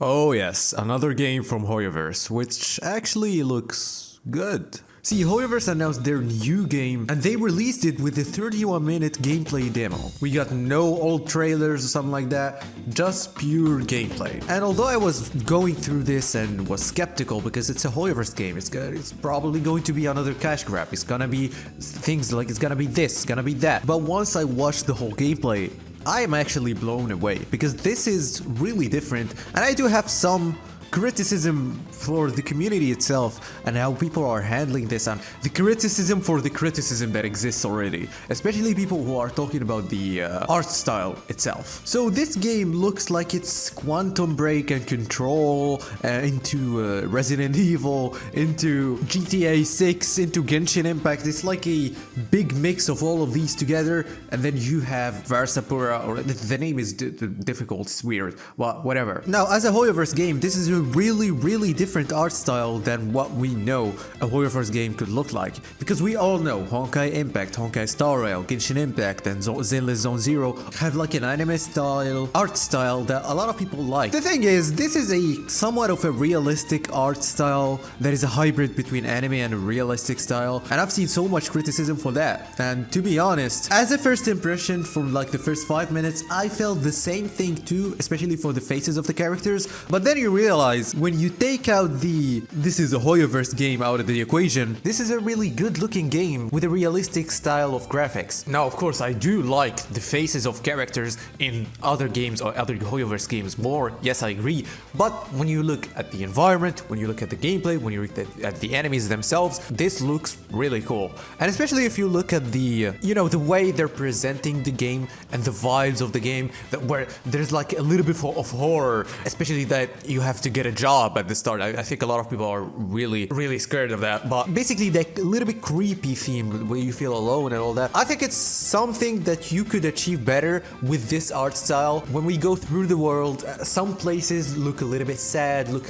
Oh yes, another game from HoYoverse, which actually looks good. See, HoYoverse announced their new game and they released it with a 31-minute gameplay demo. We got no old trailers or something like that, just pure gameplay. And although I was going through this and was skeptical because it's a HoYoverse game, it's probably going to be another cash grab, it's gonna be things like it's gonna be this, it's gonna be that. But once I watched the whole gameplay, I am actually blown away because this is really different, and I do have some criticism for the community itself and how people are handling this, and the criticism for the criticism that exists already, especially people who are talking about the art style itself. So this game looks like it's Quantum Break and Control into Resident Evil, into GTA 6, into Genshin Impact. It's like a big mix of all of these together, and then you have Varsapura, or the name is difficult, it's weird, well, whatever. Now, as a HoYoverse game, this is a really different art style than what we know a HoYoverse game could look like, because we all know Honkai Impact, Honkai Star Rail, Genshin Impact and Zenless Zone Zero have like an anime style art style that a lot of people like. The thing is, this is a somewhat of a realistic art style that is a hybrid between anime and a realistic style, and I've seen so much criticism for that. And to be honest, as a first impression from like the first 5 minutes, I felt the same thing too, especially for the faces of the characters. But then you realize when you take out this is a HoYoverse game out of the equation, this is a really good looking game with a realistic style of graphics. Now, of course, I do like the faces of characters in other games or other HoYoverse games more, yes, I agree, but when you look at the environment, when you look at the gameplay, when you look at the enemies themselves, this looks really cool. And especially if you look at the, you know, the way they're presenting the game and the vibes of the game, where there's like a little bit of horror, especially that you have to get a job at the start. I think a lot of people are really scared of that, but basically that little bit creepy theme where you feel alone and all that, I think it's something that you could achieve better with this art style. When we go through the world, some places look a little bit sad, look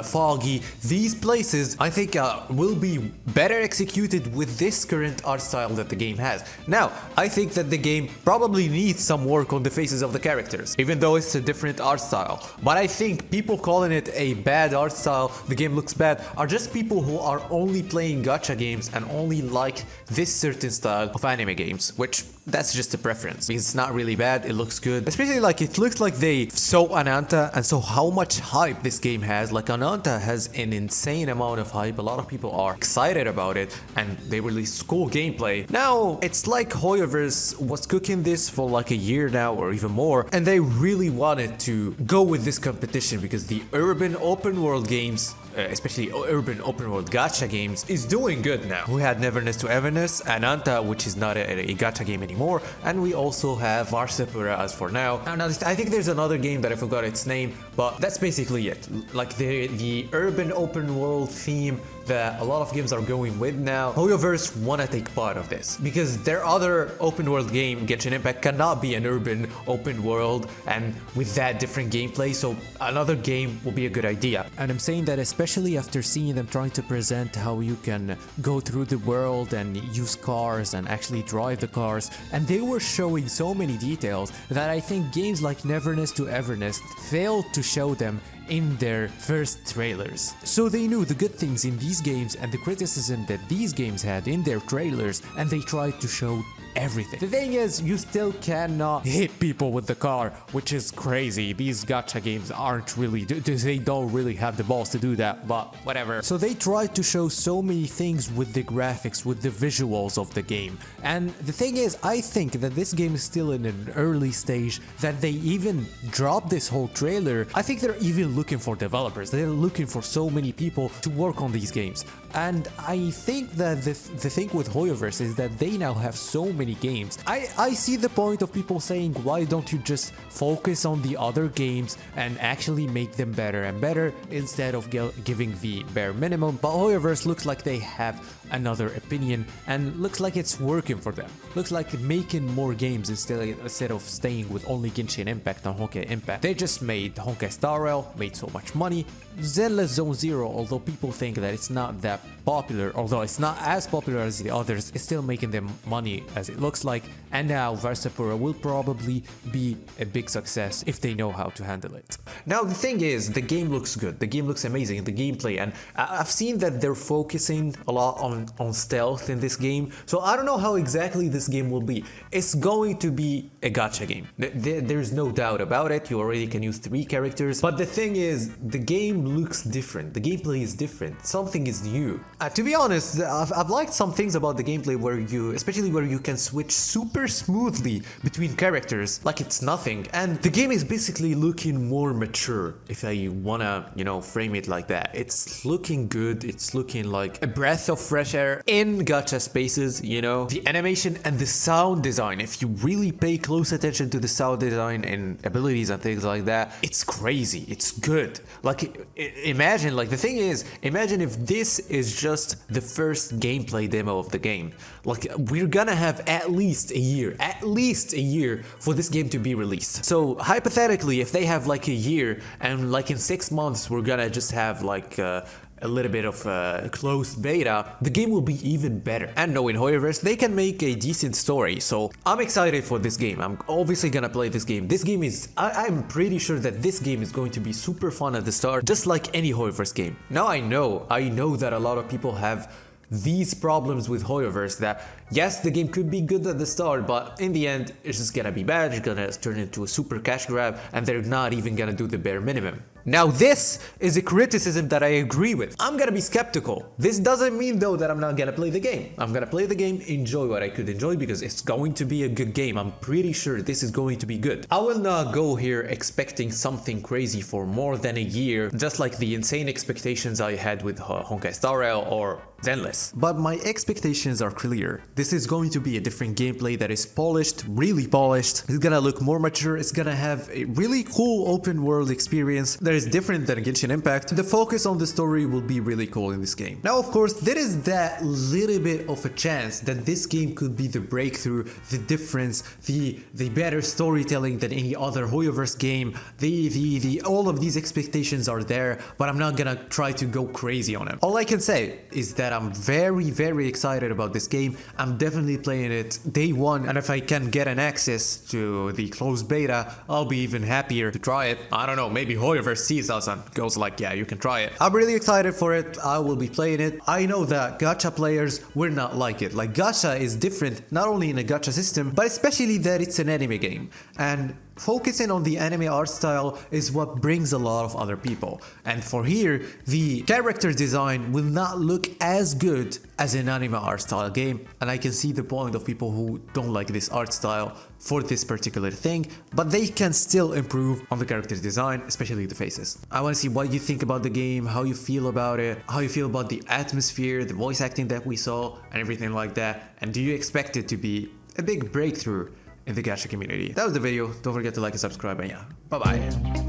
foggy. These places I think will be better executed with this current art style that the game has. Now, I think that the game probably needs some work on the faces of the characters, even though it's a different art style. But I think people calling it a bad art style, the game looks bad, are just people who are only playing gacha games and only like this certain style of anime games, which that's just a preference. It's not really bad, it looks good. Especially like it looks like they saw Ananta and saw how much hype this game has. Like Ananta has an insane amount of hype, a lot of people are excited about it, and they released cool gameplay. Now, it's like HoYoverse was cooking this for like a year now or even more, and they really wanted to go with this competition because the urban open world games, especially urban open world gacha games, is doing good now. We had Neverness to Everness, Ananta, which is not a gacha game anymore, and we also have Varsapura as for now. And I think there's another game that I forgot its name, but that's basically it. Like the urban open world theme that a lot of games are going with now, HoYoverse wanna take part of this because their other open world game, Genshin Impact, cannot be an urban open world and with that different gameplay, so another game will be a good idea. And I'm saying that especially after seeing them trying to present how you can go through the world and use cars and actually drive the cars, and they were showing so many details that I think games like Neverness to Everness failed to show them in their first trailers. So they knew the good things in these games and the criticism that these games had in their trailers, and they tried to show everything. The thing is, you still cannot hit people with the car, which is crazy. These gacha games aren't really, they don't really have the balls to do that, but whatever. So they tried to show so many things with the graphics, with the visuals of the game. And the thing is, I think that this game is still in an early stage, that they even dropped this whole trailer. I think they're even looking for developers. They're looking for so many people to work on these games. And I think that the thing with HoYoverse is that they now have so many games. I see the point of people saying, why don't you just focus on the other games and actually make them better and better instead of giving the bare minimum. But HoYoverse looks like they have another opinion and looks like it's working for them. Looks like making more games instead of staying with only Genshin Impact and Honkai Impact. They just made Honkai Star Rail, made so much money. Zenless Zone Zero, although people think that it's not that popular, although it's not as popular as the others, it's still making them money as it looks like. And now Varsapura will probably be a big success if they know how to handle it. Now the thing is, the game looks good, the game looks amazing, the gameplay, and I've seen that they're focusing a lot on stealth in this game, so I don't know how exactly this game will be. It's going to be a gacha game. There's no doubt about it. You already can use 3 characters, but the thing is, the game looks different, the gameplay is different, something is new. To be honest, I've liked some things about the gameplay where especially where you can switch super smoothly between characters like it's nothing, and the game is basically looking more mature, if I wanna, frame it like that. It's looking good, it's looking like a breath of fresh air in gacha spaces, The animation and the sound design, if you really pay close attention to the sound design and abilities and things like that, it's crazy, it's good. Like, imagine, the thing is, imagine if this is just the first gameplay demo of the game. Like, we're gonna have at least a year for this game to be released. So hypothetically, if they have like a year and like in 6 months we're gonna just have like a little bit of closed beta, the game will be even better. And knowing HoYoverse, they can make a decent story, so I'm excited for this game. I'm obviously gonna play this game. This game is, I'm pretty sure that this game is going to be super fun at the start, just like any HoYoverse game. Now I know that a lot of people have these problems with HoYoverse, that yes, the game could be good at the start, but in the end it's just gonna be bad, it's gonna turn into a super cash grab, and they're not even gonna do the bare minimum. Now this is a criticism that I agree with. I'm gonna be skeptical. This doesn't mean though that I'm not gonna play the game. I'm gonna play the game, enjoy what I could enjoy, because it's going to be a good game. I'm pretty sure this is going to be good. I will not go here expecting something crazy for more than a year, just like the insane expectations I had with Honkai Star Rail or Zenless. But my expectations are clear. This is going to be a different gameplay that is polished, really polished. It's gonna look more mature, it's gonna have a really cool open world experience that is different than Genshin Impact. The focus on the story will be really cool in this game. Now of course, there is that little bit of a chance that this game could be the breakthrough, the difference, the better storytelling than any other HoYoverse game. All of these expectations are there, but I'm not gonna try to go crazy on it. All I can say is that I'm very excited about this game. I'm definitely playing it day one, and if I can get an access to the closed beta, I'll be even happier to try it. I don't know, maybe HoYoverse sees us and goes like, yeah, you can try it. I'm really excited for it. I will be playing it. I know that gacha players will not like it. Like, gacha is different, not only in a gacha system, but especially that it's an anime game. And focusing on the anime art style is what brings a lot of other people. And for here, the character design will not look as good as an anime art style game. And I can see the point of people who don't like this art style for this particular thing, but they can still improve on the character design, especially the faces. I want to see what you think about the game, how you feel about it, how you feel about the atmosphere, the voice acting that we saw, and everything like that. And do you expect it to be a big breakthrough in the gacha community? That was the video. Don't forget to like and subscribe, and yeah, bye bye.